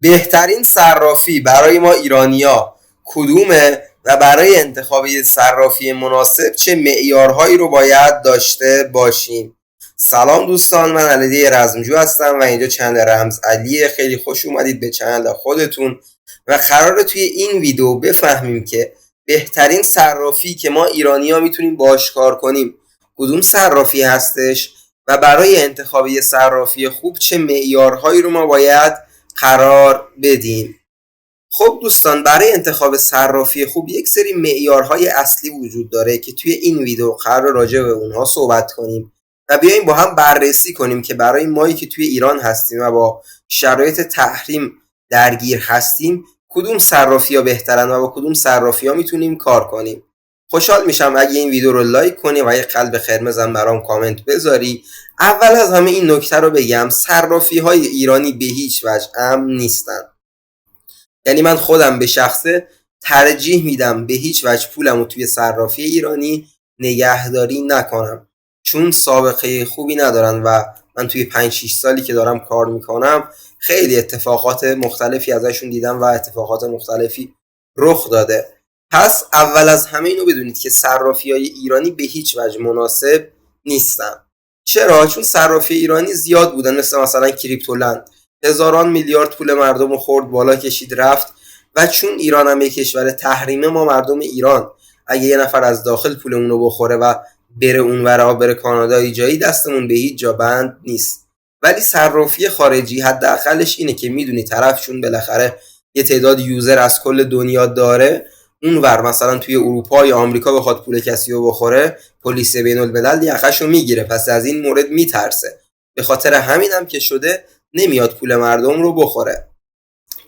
بهترین صرافی برای ما ایرانیا کدومه و برای انتخاب یک صرافی مناسب چه معیارهایی رو باید داشته باشیم؟ سلام دوستان، من علیرضا رزمجو هستم و اینجا چنل رمز علیه. خیلی خوش اومدید به چنل خودتون و قراره توی این ویدیو بفهمیم که بهترین صرافی که ما ایرانیا میتونیم باهاش کار کنیم کدوم صرافی هستش و برای انتخاب یک صرافی خوب چه معیارهایی رو ما باید قرار بدیم. خب دوستان، برای انتخاب صرافی خوب یک سری معیارهای اصلی وجود داره که توی این ویدیو قرار راجع به اونها صحبت کنیم و بیایم با هم بررسی کنیم که برای مایی که توی ایران هستیم و با شرایط تحریم درگیر هستیم کدوم صرافی‌ها بهترن و با کدوم صرافی‌ها میتونیم کار کنیم. خوشحال میشم اگه این ویدیو رو لایک کنی و یه قلب قرمزم برام کامنت بذاری. اول از همه این نکته رو بگم، صرافی‌های ایرانی به هیچ وجه امن نیستن. یعنی من خودم به شخصه ترجیح میدم به هیچ وجه پولمو توی صرافی ایرانی نگهداری نکنم، چون سابقه خوبی ندارن و من توی 5-6 سالی که دارم کار میکنم خیلی اتفاقات مختلفی ازشون دیدم و اتفاقات مختلفی رخ داده. پس اول از همه اینو بدونید که صرافی‌های ایرانی به هیچ وجه مناسب نیستن. چرا؟ چون صرافی ایرانی زیاد بودن، مثلا کریپتولند هزاران میلیارد پول مردم رو خورد بالا کشید رفت و چون ایران هم یک کشور تحریمه، ما مردم ایران اگه یه نفر از داخل پولمون رو بخوره و بره اونورا، بره کانادا جایی، دستمون به هیچ جا بند نیست. ولی صرافی خارجی حداقلش اینه که میدونی طرفشون بالاخره یه تعداد یوزر از کل دنیا داره، اونور مثلا توی اروپا یا آمریکا بخواد پول کسی رو بخوره، پلیس بین الملل یقه‌شو میگیره، پس از این مورد میترسه. به خاطر همینم که شده نمیاد پول مردم رو بخوره.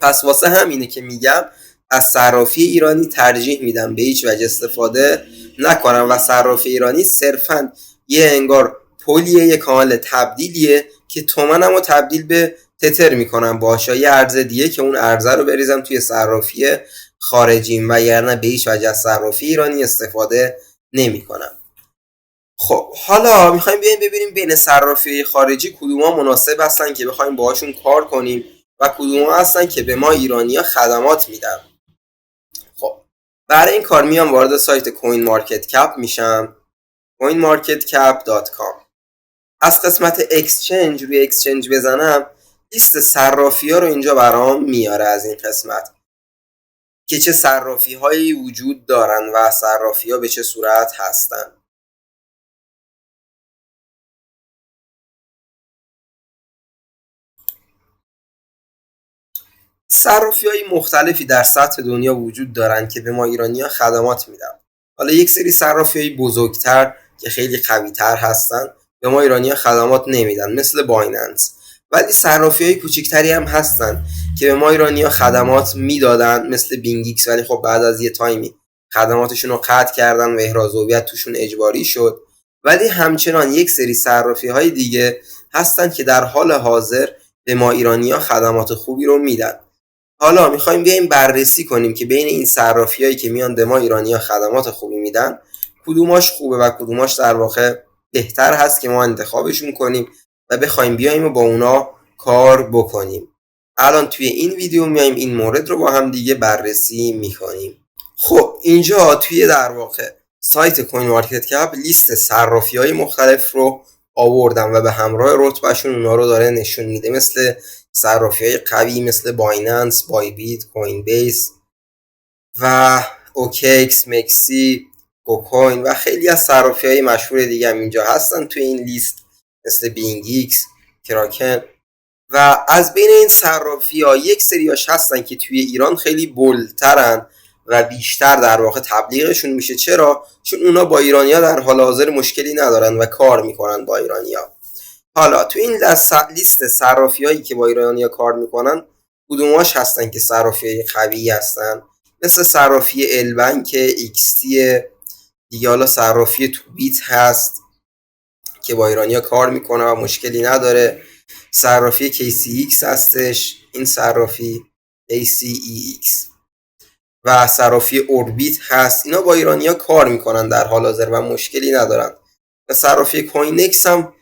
پس واسه همینه که میگم از صرافی ایرانی ترجیح میدم به هیچ وجه استفاده نکنم و صرافی ایرانی صرفا یه انگار پولیه، یه کانال تبدیلیه که تومنمو تبدیل به تتر میکنم باهاش، یه ارز دیگه که اون ارزه رو بریزم توی صرافی خارجیم و یعنی به هیچ وجه از صرافی ایرانی استفاده نمیکنم. خب حالا میخوایم بیایم ببینیم بین صرافی خارجی کدوما مناسب هستن که بخوایم باهاشون کار کنیم و کدوما هستن که به ما ایرانی‌ها خدمات میدن. خب برای این کار میام وارد سایت کوین مارکت کپ میشم، coinmarketcap.com. از قسمت اکسچنج روی اکسچنج بزنم، لیست صرافی ها رو اینجا برام میاره از این قسمت که چه صرافی هایی وجود دارن و صرافی ها به چه صورت هستن. صرافی‌های مختلفی در سطح دنیا وجود دارن که به ما ایرانی‌ها خدمات میدن. حالا یک سری صرافی‌های بزرگتر که خیلی قوی‌تر هستن به ما ایرانی‌ها خدمات نمیدن، مثل بایننس. ولی صرافی‌های کوچیک‌تری هم هستن که به ما ایرانی‌ها خدمات میدادن، مثل بینگیکس، ولی خب بعد از یه تایمی خدماتشون رو قطع کردن و احراز هویت توشون اجباری شد. ولی همچنان یک سری صرافی‌های دیگه هستن که در حال حاضر به ما ایرانی‌ها خدمات خوبی رو میدن. حالا میخوایم بیایم بررسی کنیم که بین این صرافیایی که میان به ما ایرانی‌ها خدمات خوبی میدن کدوماش خوبه و کدوماش در واقع بهتر هست که ما انتخابشون کنیم و بخوایم بیایم و با اونا کار بکنیم. الان توی این ویدیو میایم این مورد رو با هم دیگه بررسی میکنیم. خب اینجا توی در واقع سایت کوین مارکت کپ لیست صرافی‌های مختلف رو آوردم و به همراه رتبهشون اونا رو داره نشون میده، مثل صرافی‌های قوی مثل بایننس، بای بیت، کوین بیس و اوکیکس، مکسی، کوکوین و خیلی از صرافی‌های مشهور دیگه هم اینجا هستن توی این لیست، مثل بینگیکس، کراکن. و از بین این صرافی‌ها یک سریاش هستن که توی ایران خیلی بولترن و بیشتر در واقع تبلیغشون میشه. چرا؟ چون اونا با ایرانی‌ها در حال حاضر مشکلی ندارن و کار میکنن با ایرانی‌ها. حالا تو این لیست صرافی‌هایی که با ایرانی‌ها کار میکنن کدوماش هستن که صرافی قوی هستن؟ مثل صرافی البنک، ایکستی دیگه، حالا صرافی توبیت هست که با ایرانی‌ها کار میکنه و مشکلی نداره، صرافی KCX هستش، این صرافی ACEX و صرافی اوربیت هست. اینا با ایرانی‌ها کار میکنن در حال حاضر و مشکلی ندارن. و صرافی کوینکس هم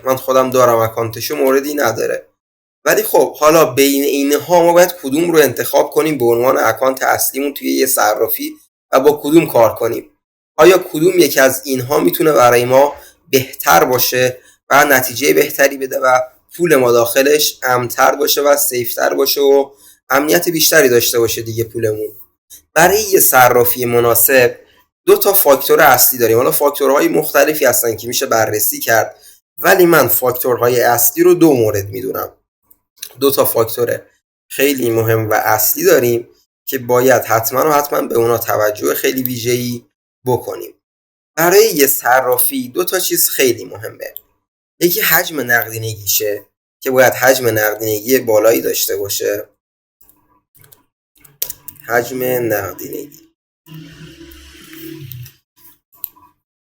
من خودم دارم، اکانتشو موردی نداره. ولی خب حالا بین اینها ما باید کدوم رو انتخاب کنیم به عنوان اکانت اصلیمون توی یه صرافی و با کدوم کار کنیم. آیا کدوم یکی از اینها میتونه برای ما بهتر باشه و نتیجه بهتری بده و پول ما داخلش امن‌تر باشه و سیفتر باشه و امنیت بیشتری داشته باشه دیگه پولمون. برای یه صرافی مناسب 2 تا فاکتور اصلی داریم. حالا فاکتورهای مختلفی هستن که میشه بررسی کرد، ولی من فاکتورهای اصلی رو 2 مورد میدونم. 2 تا فاکتور خیلی مهم و اصلی داریم که باید حتما به اونا توجه خیلی ویژه‌ای بکنیم. برای یه صرافی 2 تا چیز خیلی مهمه. یکی حجم نقدینگیشه که باید حجم نقدینگی بالایی داشته باشه. حجم نقدینگی.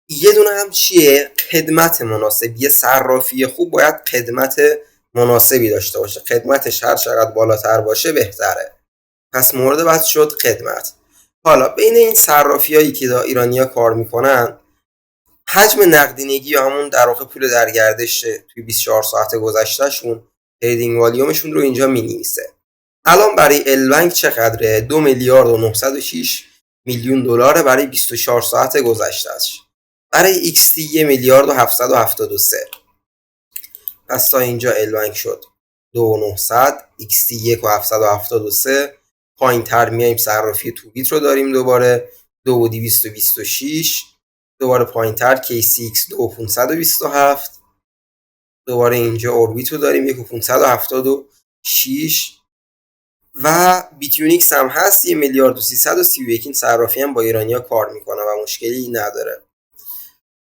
یه دونه هم چیه؟ خدمت مناسب. یه صرافی خوب باید خدمت مناسبی داشته باشه. خدمتش هر چقدر بالاتر باشه بهتره. پس مورد بعد شد خدمت. حالا بین این صرافیایی که دا ایرانیا کار میکنن، حجم نقدینگی یا همون در واقع پول در گردش توی 24 ساعت گذشتهشون، تریدینگ والیومشون رو اینجا مینویسه. الان برای البنک چقدره؟ 2 میلیارد و 906 میلیون دلار برای 24 ساعت گذشتهش. برای ایکس تی 1 میلیارد و 773. پس تا اینجا البنک شد 2900، ایکس تی 1 و 773. پایین تر میایم صرافی توبیت رو داریم دوباره 2226. دوباره پایین تر KCX 2527. دوباره اینجا اوربیت رو داریم 1576 و بیتیونیکس هم هست 1 میلیارد و 331. این صرافی هم با ایرانیا کار میکنه و مشکلی نداره.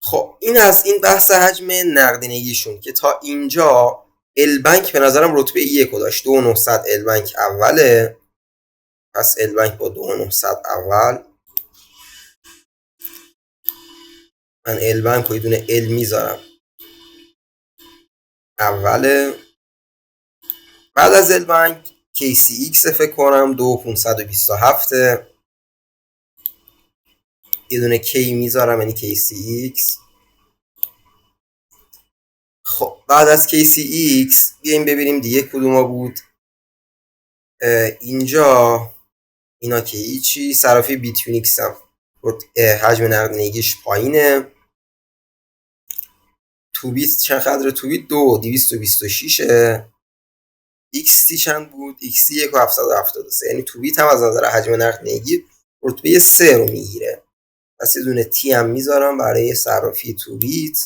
خب این از این بحث حجم نقدینگیشون که تا اینجا البنک به نظرم رتبه 1 داشت. 2900 البنک اوله. پس البنک با 2900 اول. من البنک رو یه دونه ال میذارم اوله. بعد از البنک KCX فکر کنم 2527. یه دونه K میذارم یعنی KCX. خب بعد از KCX بیایم ببینیم دیگه کدوما بود. اینجا اینا که هیچی. صرافی بیتیونیکس هم حجم نقدینگیش پایینه. توبیت چقدر؟ توبیت 226. ایکس تی چند بود؟ ایکس تی 1 و 773. یعنی توبیت هم از نظر حجم نقدینگی رتبه 3 رو میگیره. پس یه دونه تی هم میذارم برای صرافی توبیت.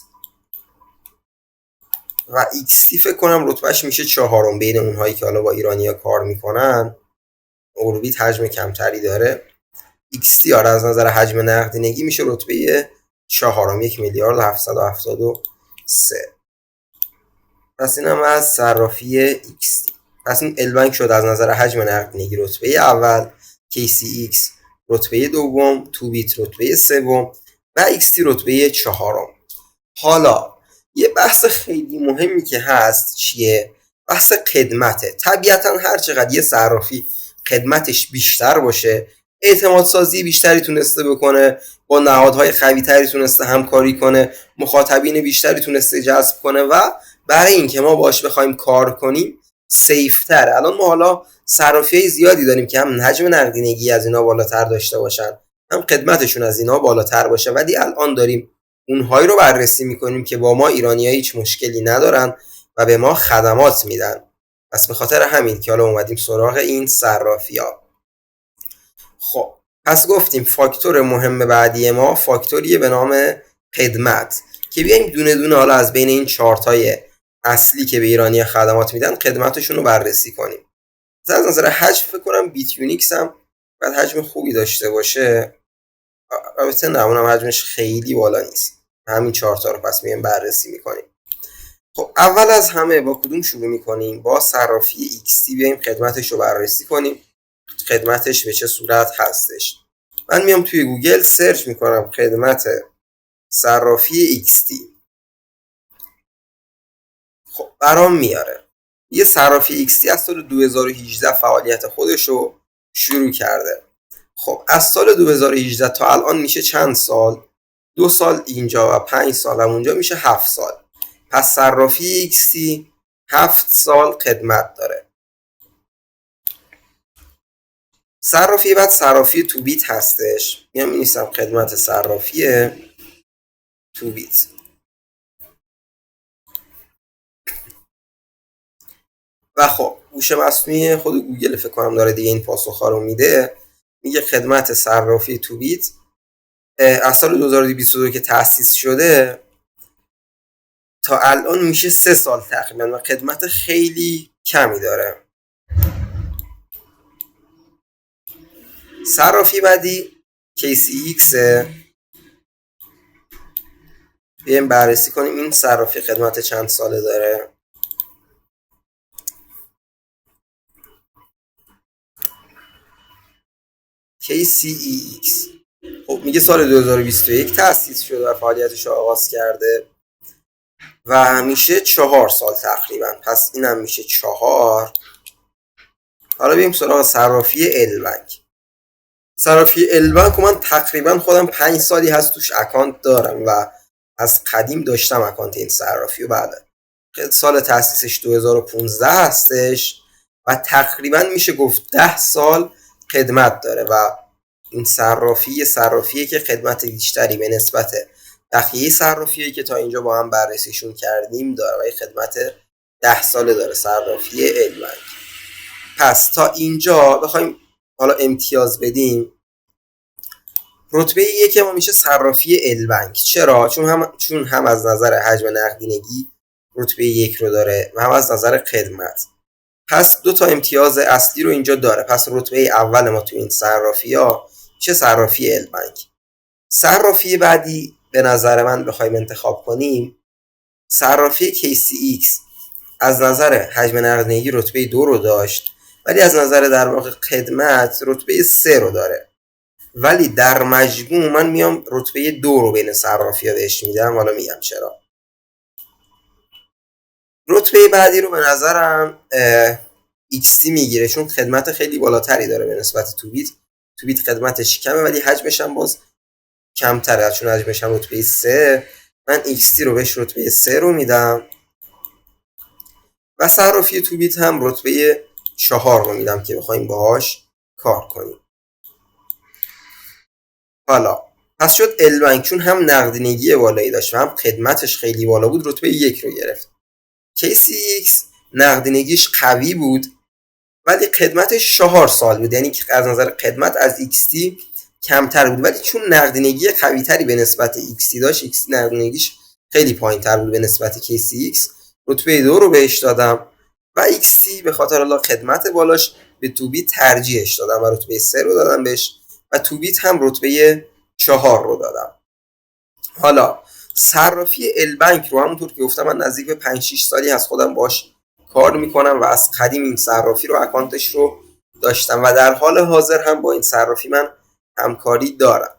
و ایکس تی فکر کنم رتبهش میشه 4 بین اونهایی که حالا با ایرانیا کار میکنن. اوربیت حجم کمتری داره. ایکس تی از نظر حجم نقدینگی میشه رتبه 4، 1 میلیارد و 773. پس اینم از صرافی ایکس تی. پس این البنک شد از نظر حجم نقدینگی رتبه اول، KCX رتبه دوم، توبیت رتبه سوم و ایکس تی رتبه 4. حالا یه بحث خیلی مهمی که هست چیه؟ بحث خدمته. طبیعتا هر چقدر یه صرافی خدمتش بیشتر باشه، اعتماد سازی بیشتری تونسته بکنه، با نهادهای قوی‌تری تونسته همکاری کنه، مخاطبین بیشتری تونسته جذب کنه و برای اینکه ما باش بخوایم کار کنیم سیفتر. الان ما حالا صرافی‌های زیادی داریم که هم حجم نقدینگی از اینا بالاتر داشته باشن، هم خدمتشون از اینا بالاتر باشه، ولی الان داریم اونهایی رو بررسی میکنیم که با ما ایرانی‌ها هیچ مشکلی ندارن و به ما خدمات میدن. پس به خاطر همین که حالا اومدیم سراغ این صرافی‌ها. خب پس گفتیم فاکتور مهم بعدی ما فاکتوریه به نام خدمت که بیایم دونه دونه حالا از بین این چارتای اصلی که به ایرانی خدمات میدن خدمتشون رو بررسی کنیم. از نظر حجم فکر کنم بیتیونیکس هم باید حجم خوبی داشته باشه. البته نه اونم حجمش خیلی بالا نیست. همین چارتا رو پس میایم بررسی میکنیم. خب اول از همه با کدوم شروع میکنیم؟ با صرافی ایکس تی بیایم خدمتش رو بررسی کنیم. خدمتش به چه صورت هستش. من میام توی گوگل سرچ میکنم خدمت صرافی ایکس تی. خب برام میاره. یه صرافی ایکس تی از سال 2018 فعالیت خودش رو شروع کرده. خب از سال 2018 تا الان میشه چند سال؟ 2 سال اینجا و 5 سال هم اونجا میشه 7 سال. پس صرافی ایکس تی 7 سال خدمت داره. صرافی بعد صرافی تو بیت هستش. میام می‌نویسم خدمت صرافی تو بیت. و خب هوش مصنوعی خود گوگل فکر کنم داره دیگه این پاسخ‌ها رو میده. میگه خدمت صرافی تو بیت از سال 2022 که تأسیس شده تا الان میشه 3 سال تقریبا و خدمت خیلی کمی داره. صرافی بعدی KCX. بیایم بررسی کنیم این صرافی خدمت چند ساله داره. KCEX خب میگه سال 2021 تأسیس شده و فعالیتش رو آغاز کرده و میشه 4 سال تقریبا. پس اینم میشه 4. حالا بریم سراغ صرافی البنک. صرافی البنک من تقریبا خودم 5 سالی هست توش اکانت دارم و از قدیم داشتم اکانت این صرافی و بعد سال تأسیسش 2015 هستش و تقریبا میشه گفت 10 سال خدمت داره و این صرافیه که خدمت بیشتری به نسبت بقیه صرافیایی که تا اینجا با هم بررسیشون کردیم داره و خدمت 10 ساله داره صرافی البنک. پس تا اینجا بخوایم حالا امتیاز بدیم، رتبه 1 ما میشه صرافی البنک. چرا؟ چون هم از نظر حجم نقدینگی رتبه 1 رو داره و هم از نظر خدمت. پس 2 تا امتیاز اصلی رو اینجا داره. پس رتبه اول ما تو این صرافی‌ها میشه صرافی البنک. صرافی بعدی به نظر من بخوایم انتخاب کنیم، صرافی KCX از نظر حجم نقدینگی رتبه 2 رو داشت ولی از نظر در واقع خدمت رتبه 3 رو داره. ولی در مجموع من میام رتبه 2 رو بین صرافی‌ها بهش میدم. حالا میگم چرا. رتبه بعدی رو به نظرم XT میگیره چون خدمت خیلی بالاتری داره به نسبت تو بیت خدمتش کمه ولی حجمش هم باز کمتره چون حجمش هم رتبه 3. من XT رو بهش رتبه 3 رو میدم و صرافی تو بیت هم رتبه 4 رو میدم که بخوایم باهاش کار کنیم. حالا پس شد البنک چون هم نقدینگی بالایی داشت و هم خدمتش خیلی بالا بود رتبه 1 رو گرفت. KCX نقدینگیش قوی بود ولی خدمتش 4 سال بود، یعنی از نظر خدمت از XT کمتر بود ولی چون نقدینگی قوی تری به نسبت XT داشت، XT نقدینگیش خیلی پایین تر بود به نسبت KCX، رتبه 2 رو بهش دادم و XT به خاطر الله خدمت بالاش به تو بیت ترجیحش دادم و رتبه 3 رو دادم بهش و تو بیت هم رتبه 4 رو دادم. حالا صرافی البنک رو همونطور که گفتم من نزدیک به 5-6 سالی از خودم باش کار میکنم و از قدیم این صرافی رو اکانتش رو داشتم و در حال حاضر هم با این صرافی من همکاری دارم.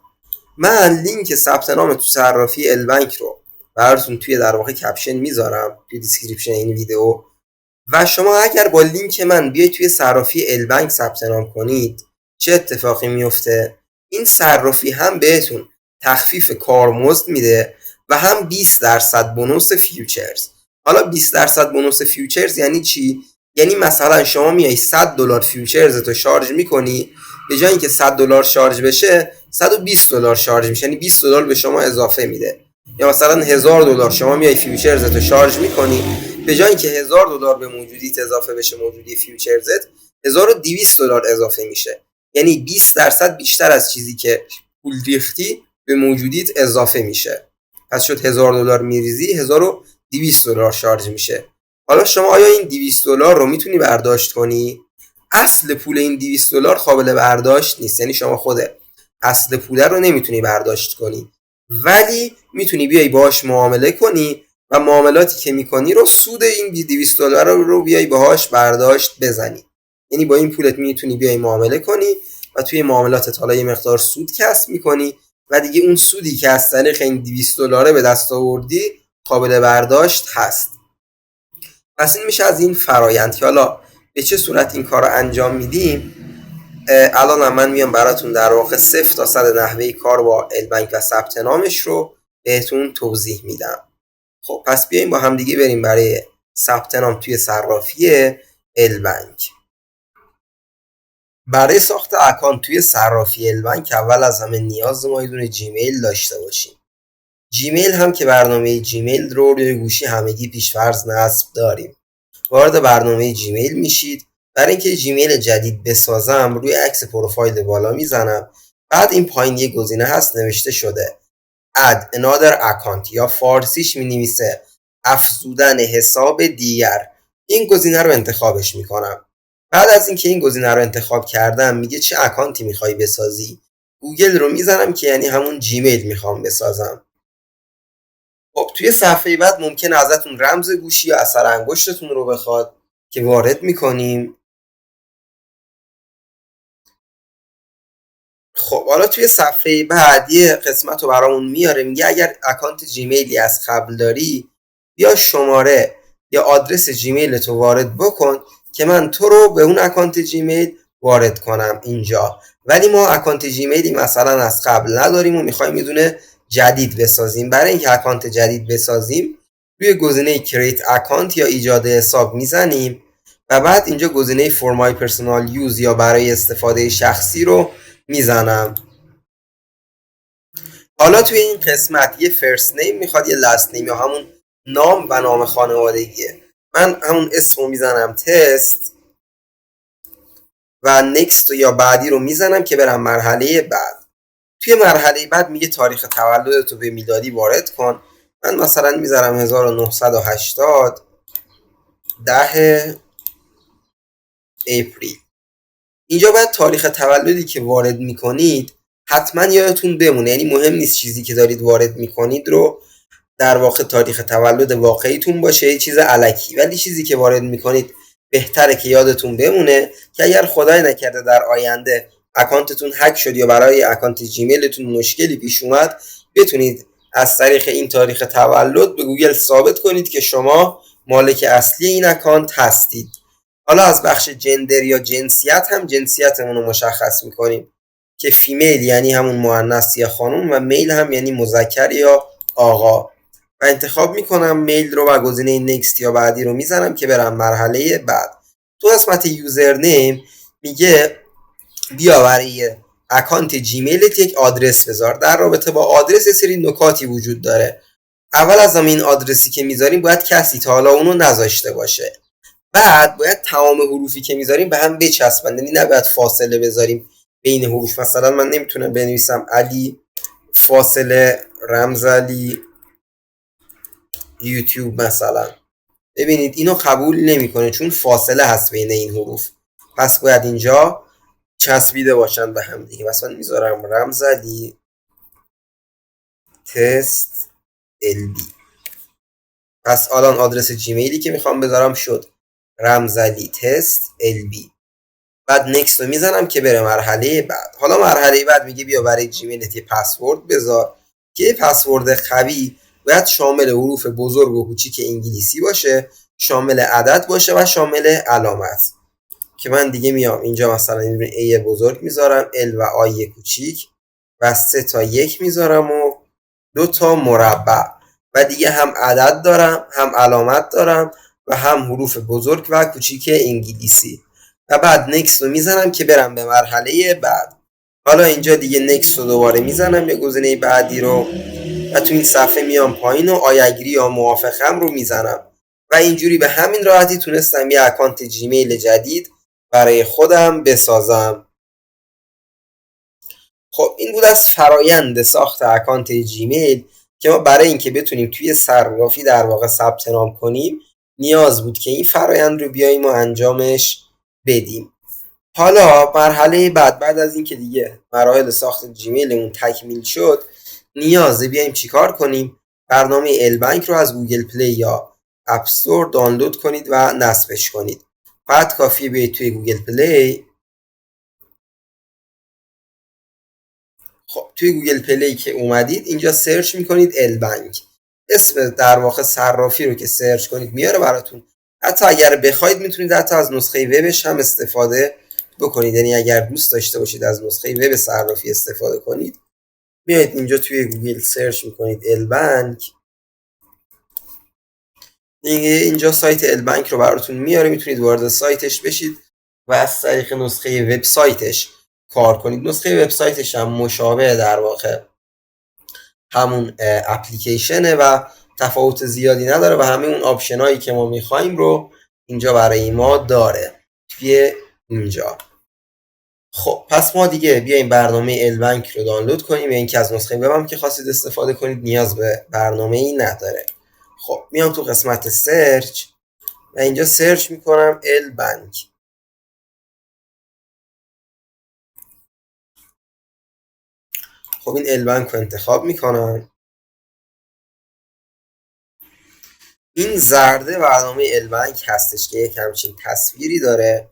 من لینک ثبت نام تو صرافی البنک رو براتون توی در واقع کپشن میذارم توی دیسکریپشن این ویدیو و شما اگر با لینک من بیاید توی صرافی البنک ثبت نام کنید چه اتفاقی میفته؟ این صرافی هم بهتون تخفیف کارمزد میده و هم 20% بونوس فیوچرز. حالا 20% بونوس فیوچرز یعنی چی؟ یعنی مثلا شما میای $100 فیوچرز تو شارژ میکنی، به جای اینکه $100 شارژ بشه $120 شارژ میشه، یعنی $20 به شما اضافه میده. یا مثلا $1000 شما میای فیوچرز تو شارژ میکنی، به جای اینکه $1000 به موجودیت اضافه بشه موجودی فیوچرزت $1200 اضافه میشه، یعنی 20% بیشتر از چیزی که پول ریختی به موجودیت اضافه میشه. پس شد $1000 میریزی $1200 شارژ میشه. حالا شما آیا این $200 رو میتونی برداشت کنی؟ اصل پول این $200 قابل برداشت نیست، یعنی شما خود اصل پول رو نمیتونی برداشت کنی ولی میتونی بیای باهاش معامله کنی و معاملاتی که میکنی رو سود این $200 رو بیای باهاش برداشت بزنی. یعنی با این پولت میتونی بیای معامله کنی و توی معاملاتت حالا یه مقدار سود کسب میکنی و دیگه اون سودی که از طریق این $200 به دست آوردی قابل برداشت هست. پس این میشه از این فرایند که حالا به چه صورت این کار رو انجام میدیم. الان هم من میام براتون در واقع 0 تا 100 نحوه کار با البنک و ثبت نامش رو بهتون توضیح میدم. خب پس بیایم با هم دیگه بریم برای ثبت نام توی صرافی البنک. برای ساخت اکانت توی صرافی البنک اول از همه نیاز ما یه دونه جیمیل داشته باشیم. جیمیل هم که برنامه جیمیل رو روی گوشی همگی پیش‌فرض نصب داریم. وارد برنامه جیمیل میشید. برای اینکه جیمیل جدید بسازم روی عکس پروفایل بالا میزنم. بعد این پایین یه گزینه هست نوشته شده add another account یا فارسیش مینویسه افزودن حساب دیگر. این گزینه رو انتخابش میکنم. بعد از اینکه این گزینه رو انتخاب کردم میگه چه اکانتی میخوای بسازی. گوگل رو میزنم که یعنی همون جیمیل میخوام بسازم. خب توی صفحه بعد ممکنه ازتون رمز گوشی یا اثر انگشتتون رو بخواد که وارد میکنیم. خب حالا توی صفحه بعد یه قسمت رو برامون میاره میگه اگر اکانت جیمیلی از قبل داری یا شماره یا آدرس جیمیل تو وارد بکن که من تو رو به اون اکانت جیمیل وارد کنم اینجا. ولی ما اکانت جیمیلی مثلا از قبل نداریم و میخوایم یه دونه جدید بسازیم. برای اینکه اکانت جدید بسازیم روی گزینه create account یا ایجاد حساب میزنیم و بعد اینجا گزینه for my personal use یا برای استفاده شخصی رو میزنم. حالا توی این قسمت یه فرست نیم میخواد یه لاست نیم یا همون نام و نام خانوادگیه. من همون اسم رو میزنم تست و نکست یا بعدی رو میزنم که برم مرحله بعد. توی مرحله بعد میگه تاریخ تولدتو به میلادی وارد کن. من مثلا میذارم 1980 10 اپریل. اینجا باید تاریخ تولدی که وارد میکنید حتما یادتون بمونه. یعنی مهم نیست چیزی که دارید وارد میکنید رو در واقع تاریخ تولد واقعیتون باشه یه چیز الکی، ولی چیزی که وارد میکنید بهتره که یادتون بمونه که اگر خدای نکرده در آینده اکانتتون هک شد یا برای اکانت جیمیلتون مشکلی پیش اومد بتونید از طریق این تاریخ تولد به گوگل ثابت کنید که شما مالک اصلی این اکانت هستید. حالا از بخش جندر یا جنسیت هم جنسیتمون رو مشخص میکنیم که فیمیل یعنی همون مؤنث یا خانم و میل هم یعنی مذکر یا آقا و انتخاب میکنم میل رو و گزینه نکست یا بعدی رو میزنم که برم مرحله بعد. تو قسمت یوزرنیم میگه بیا برای اکانت جیمیلت یک آدرس بذار. در رابطه با آدرس سری نکاتی وجود داره. اول از همین آدرسی که میذاریم باید کسی تا حالا اونو نذاشته باشه. بعد باید تمام حروفی که میذاریم به هم بچسبن. یعنی نباید فاصله بذاریم بین حروف. مثلا من نمیتونم بنویسم علی فاصله رمزعلی یوتیوب مثلا. ببینید اینو قبول نمیکنه چون فاصله هست بین این حروف. پس باید اینجا چسبیده باشن به هم دیگه. مثلا میذارم رمزعلی تست LB. پس الان آدرس جیمیلی که میخوام بذارم شد رمزعلی تست LB. بعد نکست رو میزنم که بره مرحله بعد. حالا مرحله بعد میگه بیا برای جیمیلت یه پسورد بذار که یه پسورد قوی باید شامل حروف بزرگ و کوچیک انگلیسی باشه، شامل عدد باشه و شامل علامت. که من دیگه میام اینجا مثلا این A بزرگ میذارم L و I کوچیک و 3 تا 1 میذارم و 2 تا مربع و دیگه هم عدد دارم هم علامت دارم و هم حروف بزرگ و کوچیک انگلیسی و بعد نکست رو میزنم که برم به مرحله بعد. حالا اینجا دیگه نکست رو دوباره میزنم یه گزینه بعدی رو و تو این صفحه میام پایین و آیگری یا موافقم رو میزنم و اینجوری به همین راحتی تونستم یه اکانت جیمیل جدید برای خودم بسازم. خب این بود از فرایند ساخت اکانت جیمیل که ما برای اینکه بتونیم توی صرافی در واقع ثبت نام کنیم نیاز بود که این فرایند رو بیاییم و انجامش بدیم. حالا مرحله بعد از اینکه دیگه مراحل ساخت جیمیلمون تکمیل شد نیازه بیایم چیکار کنیم؟ برنامه البنک رو از گوگل پلی یا اپ استور دانلود کنید و نصبش کنید. بعد کافیه بیاید توی گوگل پلی. خب توی گوگل پلی که اومدید اینجا سرچ میکنید البنک. اسم در واقع صرافی رو که سرچ کنید میاره براتون. حتی اگر بخواید میتونید حتی از نسخه وبش هم استفاده بکنید. یعنی اگر دوست داشته باشید از نسخه وب صرافی استفاده کنید میایید اینجا توی گوگل سرچ میکنید البنک. اینجا سایت البنک رو براتون میاره، میتونید وارد سایتش بشید و از طریق نسخه وبسایتش کار کنید. نسخه وبسایتش هم مشابه در واقع همون اپلیکیشنه و تفاوت زیادی نداره و همه اون آپشنایی که ما میخوایم رو اینجا برای ما داره توی اینجا. خب پس ما دیگه بیایم برنامه البنک رو دانلود کنیم، یا اینکه از نسخه وبم که خواستید استفاده کنید نیاز به برنامه ای نداره. خب میام تو قسمت سرچ و اینجا سرچ میکنم البنک. خب این البنک رو انتخاب میکنم. این زرده برنامه البنک هستش که یک همچین تصویری داره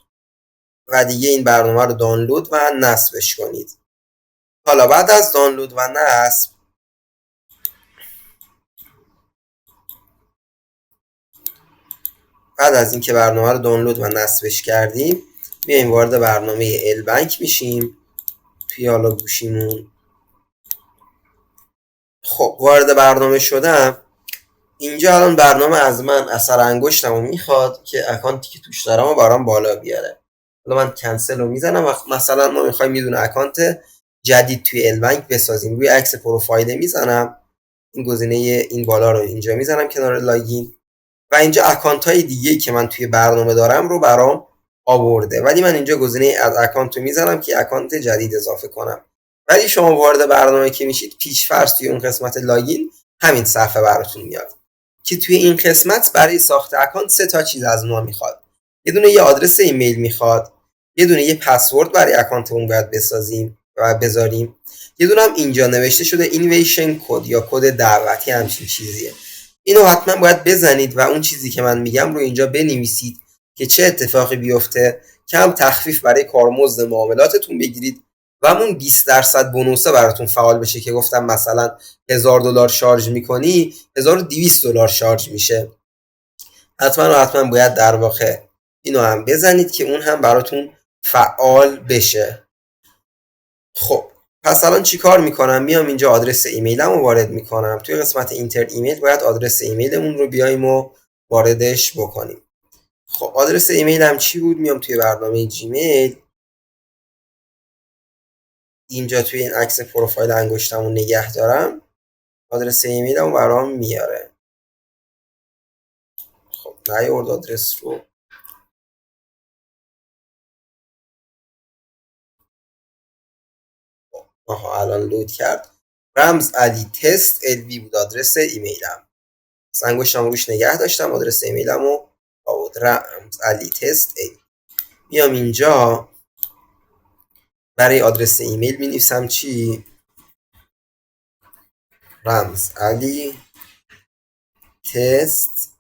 و دیگه این برنامه رو دانلود و نصبش کنید. حالا بعد از دانلود و نصب بعد از اینکه برنامه رو دانلود و نصبش کردیم میایم وارد برنامه البنک میشیم توی حالا گوشیمون. خب وارد برنامه شدم. اینجا الان برنامه از من اثر انگشتمو میخواد که اکانتی که توش دارم و برام بالا بیاره. حالا من کنسل رو میزنم و مثلا ما میخوایم یه دونه اکانت جدید توی البنک بسازیم. روی عکس پروفایل میزنم، این گزینه این بالا رو اینجا میزنم کنار لاگین و اینجا اکانت های دیگه که من توی برنامه دارم رو برام آورده، ولی من اینجا گزینه از اکانت رو میزنم که اکانت جدید اضافه کنم. ولی شما وارد برنامه که میشید پیش‌فرض توی اون قسمت لاگین همین صفحه براتون میاد که توی این قسمت برای ساخت اکانت 3 تا چیز از ما میخواد. یه دونه یه آدرس ایمیل میخواد، یه دونه یه پسورد برای اکانتمون باید بسازیم و بذاریم، یه دونه هم اینجا نوشته شده اینویشن کد یا کد دعوتی، همچین چیزیه. اینو حتما باید بزنید و اون چیزی که من میگم رو اینجا بنویسید که چه اتفاقی بیفته، کم تخفیف برای کارمزد معاملاتتون بگیرید و همون 20% بونوسه براتون فعال بشه که گفتم مثلا $1000 شارژ میکنی $1200 شارژ میشه. حتما باید در واقع اینو هم بزنید که اون هم براتون فعال بشه. خب پس الان چی کار میکنم؟ میام اینجا آدرس ایمیلم رو وارد میکنم. توی قسمت اینتر ایمیل باید آدرس ایمیلمون رو بیایم و واردش بکنیم. خب آدرس ایمیلم چی بود؟ میام توی برنامه جیمیل، اینجا توی این عکس پروفایل انگشتمو نگه دارم، آدرس ایمیلمو برام میاره. خب نیارد آدرس رو. آها الان لود کرد. رمز علی تست LV بود آدرس ایمیلم. انگشتم روش نگه داشتم، آدرس ایمیلمو آورد. رمز علی تست LV. میام اینجا برای آدرس ایمیل می‌نویسم چی؟ رمز علی تست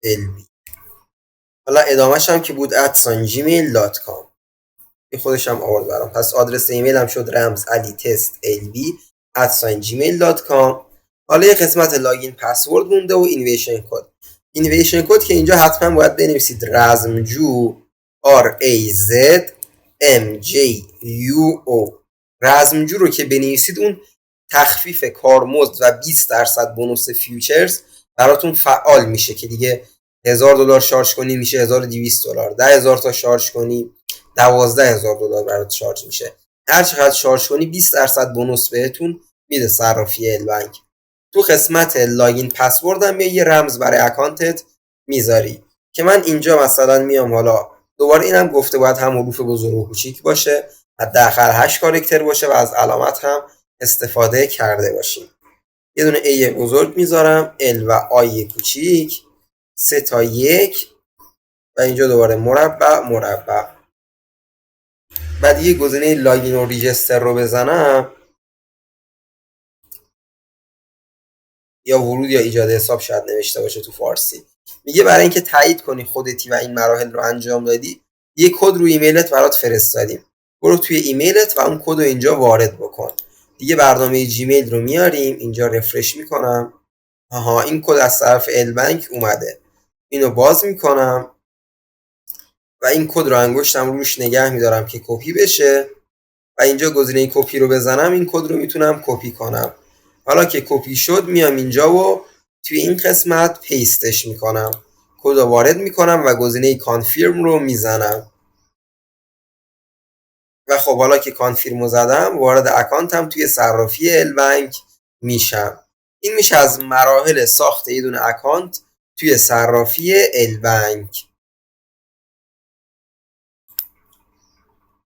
LV. حالا ادامهش هم که بود @gmail.com. این خودش هم آورد برام. پس آدرس ایمیل هم شد رمز علی تست LV @gmail.com. حالا یه قسمت لاگین پسورد مونده و اینویشن کد. اینویشن کد که اینجا حتما باید بنویسید رزمجو RAZMJUO. رزمجو رو که بنویسید اون تخفیف کارمزد و 20% بونوس فیوچرز براتون فعال میشه که دیگه $1000 شارژ کنی میشه $1200. 10,000 تا شارژ کنی $12,000 برات شارژ میشه. هر چقدر شارژ کنی 20% بونوس بهتون میده صرافی البنک. تو قسمت لاگین پسورد هم یه رمز برای اکانتت میذاری که من اینجا مثلا میام، حالا دوباره اینم گفته باید هم حروف بزرگ و کوچیک باشه، حداقل 8 کاراکتر باشه و از علامت هم استفاده کرده باشیم. یه دونه A بزرگ میذارم، L و I کوچیک، 3 تا 1 و اینجا دوباره مربع. بعد یه گزینه لاگین و ریجستر رو بزنم یا ورود یا ایجاد حساب شاید نوشته باشه تو فارسی. میگه برای اینکه تایید کنی خودتی و این مراحل رو انجام دادی یه کد رو ایمیلت برات فرستادیم، برو توی ایمیلت و اون کد رو اینجا وارد بکن. دیگه برنامه جیمیل رو میاریم اینجا، رفرش میکنم. آها این کد از طرف البنک اومده، اینو باز میکنم و این کد رو انگشتم روش نگه میدارم که کپی بشه و اینجا گزینه کپی رو بزنم این کد رو میتونم کپی کنم. حالا که کپی شد میام اینجا و توی این قسمت پیستش میکنم، کد رو وارد میکنم و گزینه کانفیرم رو میزنم و خب حالا که کانفیرم رو زدم وارد اکانتم توی صرافی البنک میشم. این میشه از مراحل ساخت یه دونه اکانت توی صرافی البنک.